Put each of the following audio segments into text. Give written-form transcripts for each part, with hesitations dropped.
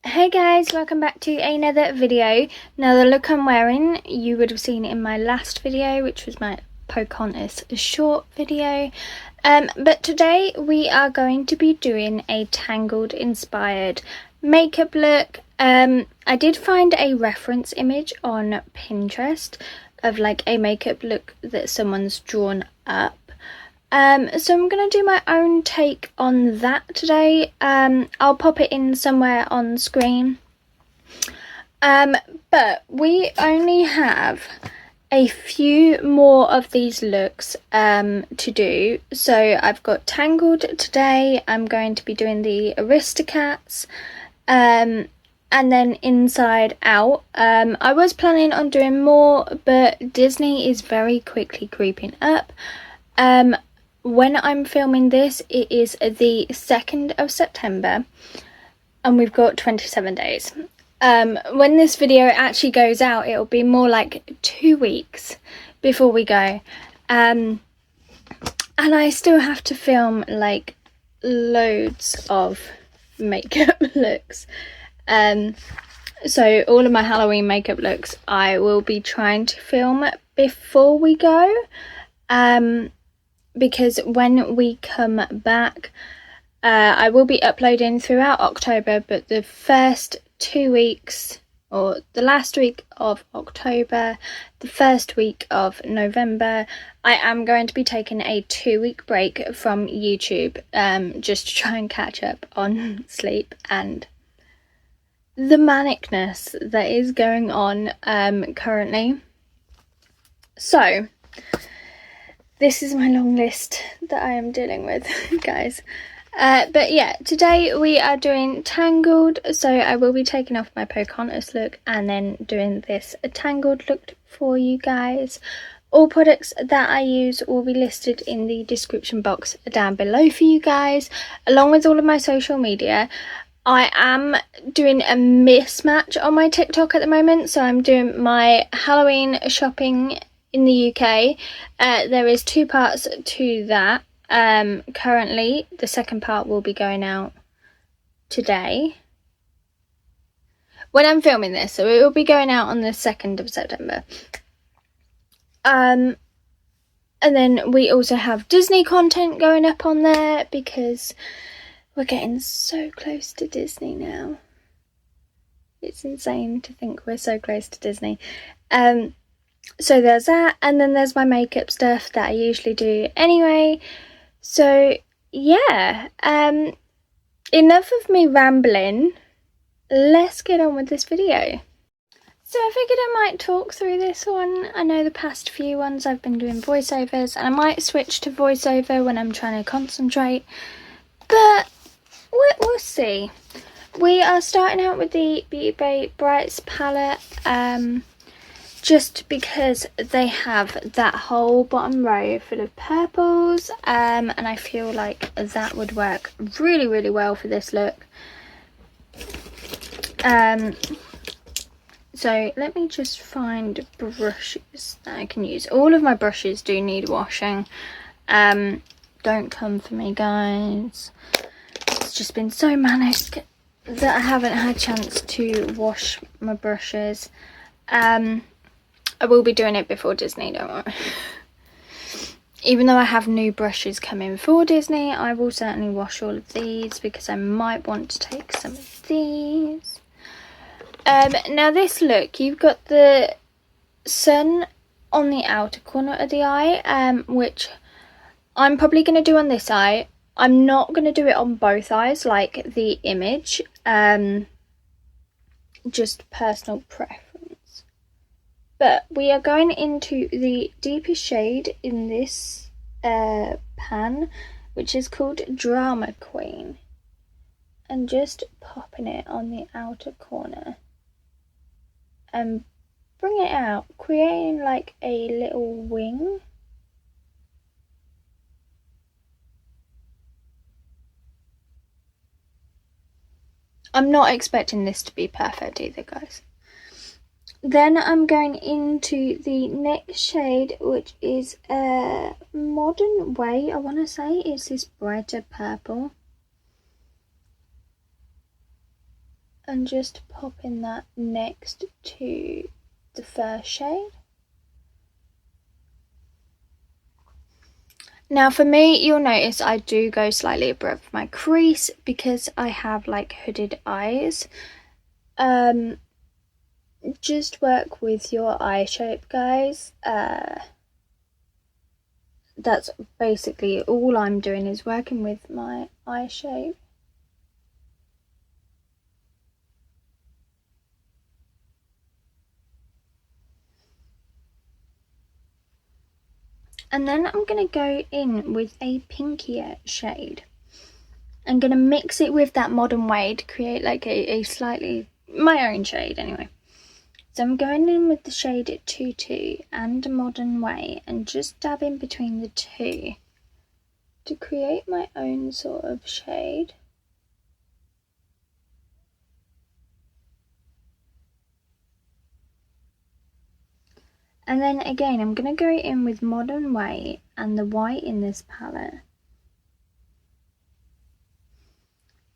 Hey guys, welcome back to another video. Now the look I'm wearing you would have seen in my last video, which was my Pocahontas short video, but today we are going to be doing a Tangled inspired makeup look. I did find a reference image on Pinterest of like a makeup look that someone's drawn up. So I'm going to do my own take on that today. I'll pop it in somewhere on screen. But we only have a few more of these looks to do. So I've got Tangled today. I'm going to be doing the Aristocats. And then Inside Out. I was planning on doing more, but Disney is very quickly creeping up. When I'm filming this, it is the 2nd of September and we've got 27 days. When this video actually goes out, it'll be more like 2 weeks before we go. And I still have to film like loads of makeup looks. So all of my Halloween makeup looks I will be trying to film before we go. Because when we come back, I will be uploading throughout October, but the first 2 weeks, or the last week of October, the first week of November, I am going to be taking a 2-week break from YouTube, just to try and catch up on sleep and the manicness that is going on currently. So this is my long list that I am dealing with, guys. But yeah, today we are doing Tangled. So I will be taking off my Pocahontas look and then doing this Tangled look for you guys. All products that I use will be listed in the description box down below for you guys, along with all of my social media. I am doing a mismatch on my TikTok at the moment. So I'm doing my Halloween shopping in the UK. There is 2 parts to that. Currently, the second part will be going out today when I'm filming this, so it will be going out on the 2nd of September. And then we also have Disney content going up on there because we're getting so close to Disney now. It's insane to think we're so close to Disney. So there's that, and then there's my makeup stuff that I usually do anyway. So yeah, enough of me rambling. Let's get on with this video. So I figured I might talk through this one. I know the past few ones I've been doing voiceovers, and I might switch to voiceover when I'm trying to concentrate, but we'll see. We are starting out with the Beauty Bay Brights palette. Just because they have that whole bottom row full of purples, and I feel like that would work really, really well for this look. So let me just find brushes that I can use. All of my brushes do need washing. Don't come for me, guys. It's just been so manic that I haven't had a chance to wash my brushes. I will be doing it before Disney, don't worry. Even though I have new brushes coming for Disney, I will certainly wash all of these because I might want to take some of these. Now this look, you've got the sun on the outer corner of the eye, which I'm probably going to do on this eye. I'm not going to do it on both eyes like the image, just personal preference. But we are going into the deepest shade in this pan, which is called Drama Queen. And just popping it on the outer corner. And bring it out, creating like a little wing. I'm not expecting this to be perfect either, guys. Then I'm going into the next shade, which is a Modern Way, I want to say. It's this brighter purple. and just popping that next to the first shade. Now for me, you'll notice I do go slightly above my crease because I have like hooded eyes. Just work with your eye shape, guys. That's basically all I'm doing, is working with my eye shape. And then I'm going to go in with a pinkier shade. I'm going to mix it with that Modern Way to create like a slightly, my own shade anyway. So I'm going in with the shade Tutu and Modern Way and just dabbing between the two to create my own sort of shade. And then again, I'm going to go in with Modern Way and the white in this palette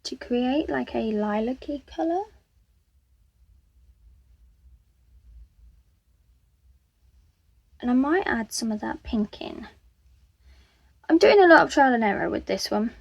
to create like a lilac-y colour. And I might add some of that pink in. I'm doing a lot of trial and error with this one.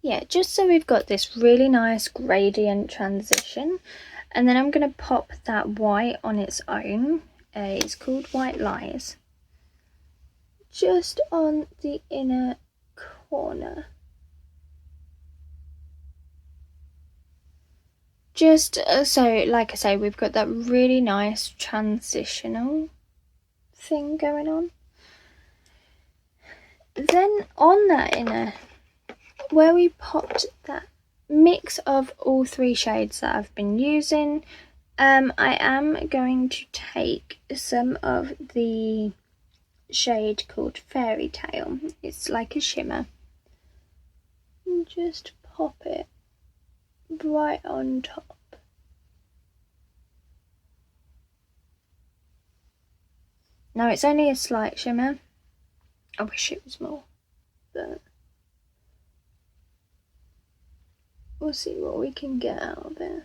Yeah, just so we've got this really nice gradient transition. And then I'm going to pop that white on its own. It's called White Lies. Just on the inner corner. Just so, like I say, we've got that really nice transitional thing going on. Then on that inner, where we popped that mix of all three shades that I've been using, I am going to take some of the shade called Fairy Tale. It's like a shimmer. And just pop it right on top. Now it's only a slight shimmer. I wish it was more, but we'll see what we can get out of it.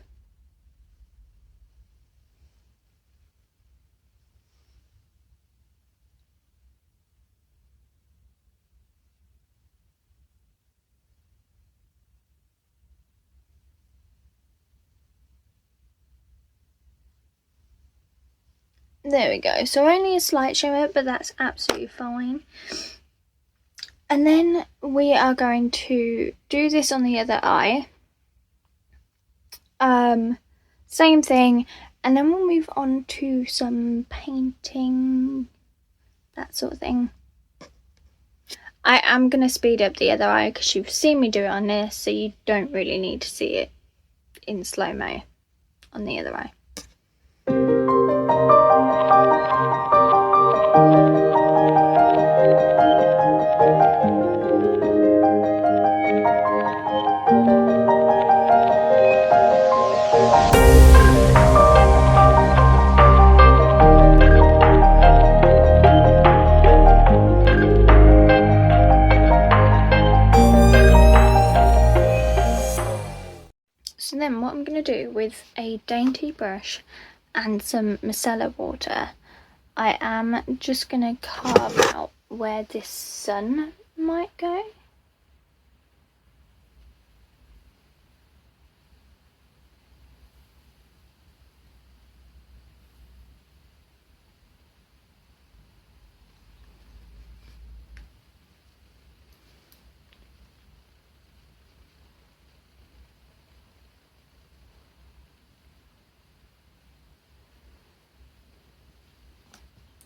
There we go. So only a slight shimmer, but that's absolutely fine. And then we are going to do this on the other eye. Same thing. And then we'll move on to some painting, that sort of thing. I am going to speed up the other eye because you've seen me do it on this, so you don't really need to see it in slow-mo on the other eye. So then what I'm going to do with a dainty brush and some micellar water, I am just going to carve out where this sun might go.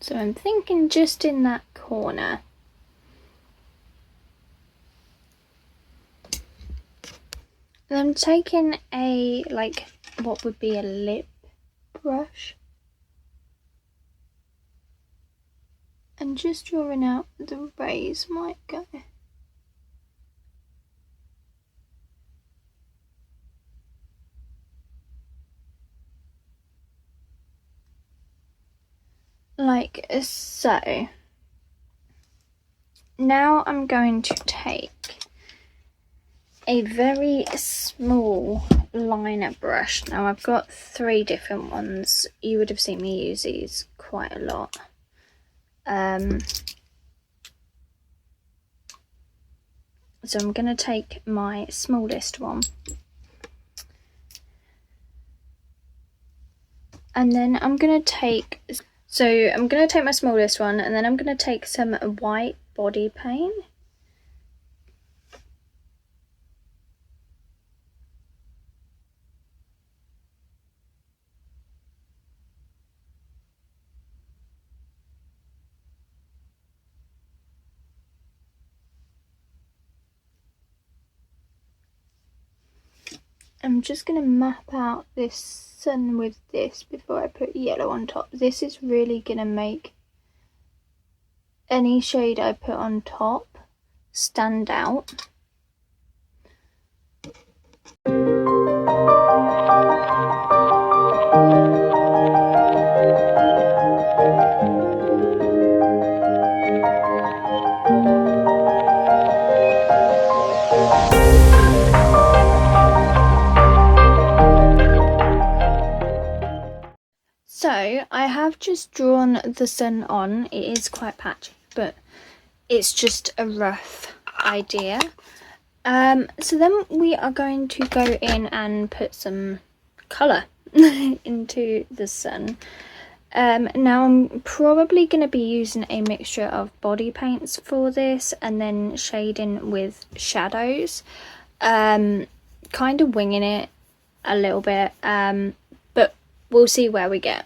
So I'm thinking just in that corner. And I'm taking a, like, what would be a lip brush. And just drawing out where the rays might go. like so. Now I'm going to take a very small liner brush. Now I've got 3 different ones. You would have seen me use these quite a lot. So I'm going to take my smallest one. And then I'm going to take my smallest one, and then I'm going to take some white body paint. I'm just going to map out this sun with this before I put yellow on top. This is really going to make any shade I put on top stand out. So I have just drawn the sun on. It is quite patchy, but it's just a rough idea. So then we are going to go in and put some colour into the sun. Now I'm probably going to be using a mixture of body paints for this and then shading with shadows. Kind of winging it a little bit, but we'll see where we get.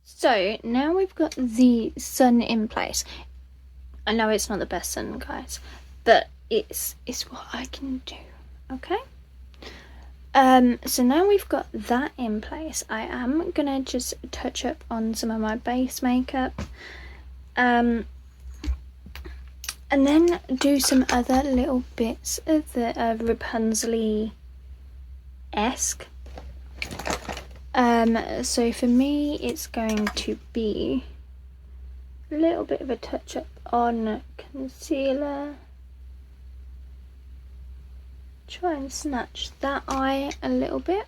So now we've got the sun in place. I know it's not the best sun, guys, but it's what I can do, okay? So now we've got that in place, I am gonna just touch up on some of my base makeup, and then do some other little bits of the Rapunzel-esque. So for me, it's going to be a little bit of a touch up on concealer. Try and snatch that eye a little bit.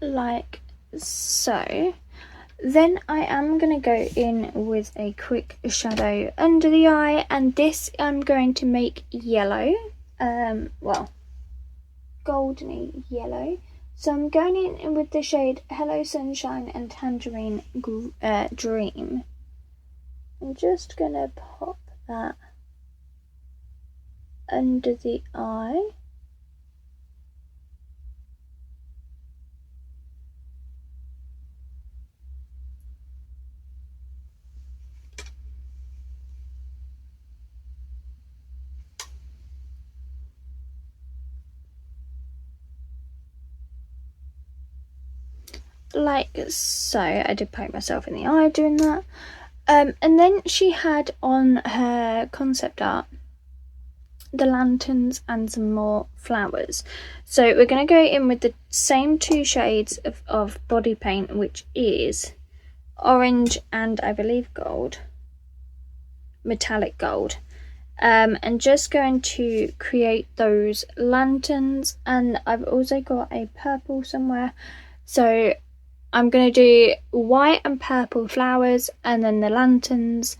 Like so. Then I am going to go in with a quick shadow under the eye, and this I'm going to make yellow, well, goldeny yellow. So I'm going in with the shade Hello Sunshine and Tangerine Dream. I'm just going to pop that under the eye. Like so. I did poke myself in the eye doing that. And then she had on her concept art the lanterns and some more flowers. So we're going to go in with the same 2 shades of body paint, which is orange and I believe gold, metallic gold. And just going to create those lanterns, and I've also got a purple somewhere. So I'm going to do white and purple flowers and then the lanterns,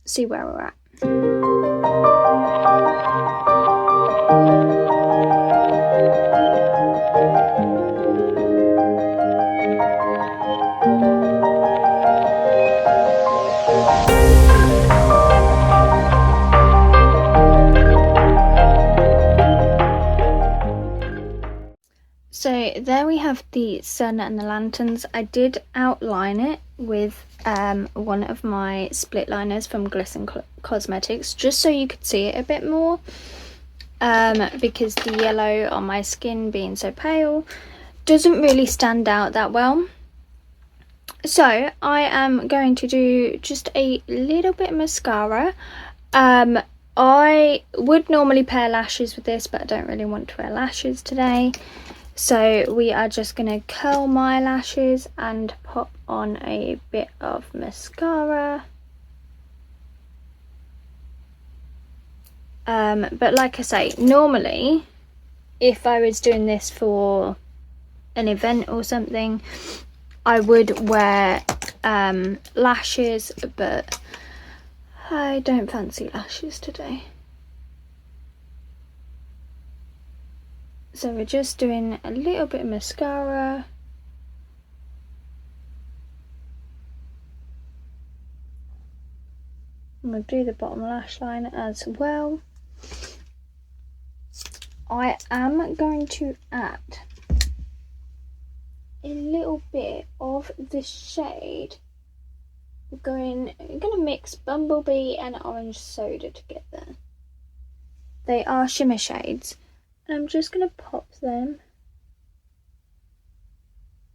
see where we're at. So there we have the sun and the lanterns. I did outline it with one of my split liners from Glisten Cosmetics, just so you could see it a bit more, because the yellow on my skin being so pale doesn't really stand out that well. So I am going to do just a little bit of mascara. I would normally pair lashes with this, but I don't really want to wear lashes today. So we are just going to curl my lashes and pop on a bit of mascara. But like I say, normally if I was doing this for an event or something, I would wear lashes, but I don't fancy lashes today. So we're just doing a little bit of mascara. I'm going to do the bottom lash line as well. I am going to add a little bit of the shade. I'm going to mix Bumblebee and Orange Soda together. They are shimmer shades. And I'm just going to pop them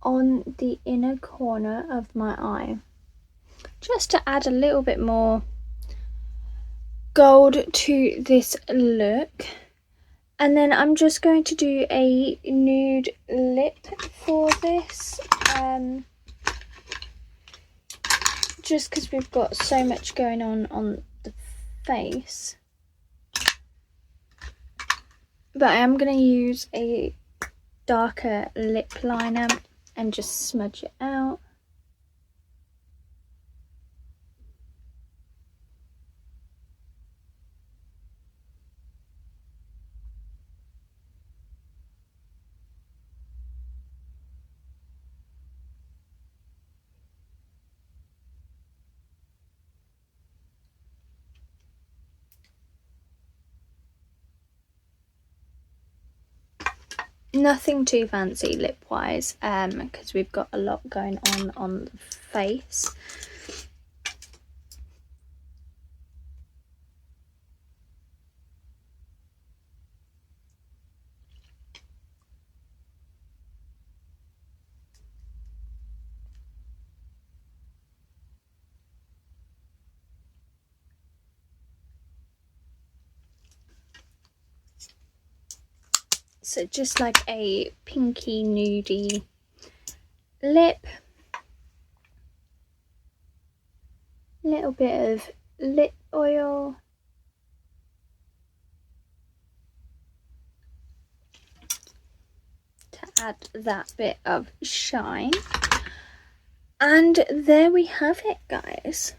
on the inner corner of my eye, just to add a little bit more gold to this look. And then I'm just going to do a nude lip for this, just because we've got so much going on the face. But I am going to use a darker lip liner and just smudge it out. Nothing too fancy lip wise, because we've got a lot going on the face. So just like a pinky nudie lip, little bit of lip oil, to add that bit of shine, and there we have it, guys.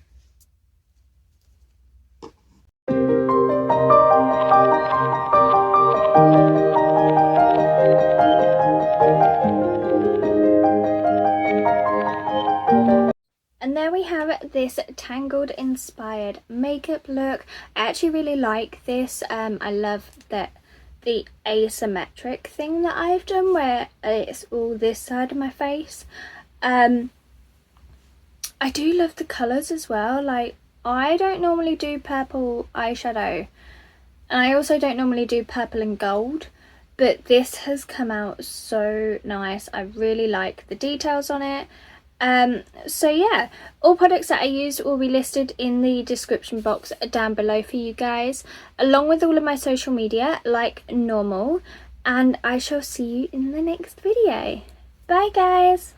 And there we have this Tangled inspired makeup look. I actually really like this. I love that the asymmetric thing that I've done, where it's all this side of my face. I do love the colours as well. Like, I don't normally do purple eyeshadow, and I also don't normally do purple and gold, but this has come out so nice. I really like the details on it. So yeah, all products that I used will be listed in the description box down below for you guys, along with all of my social media like normal, and I shall see you in the next video. Bye guys!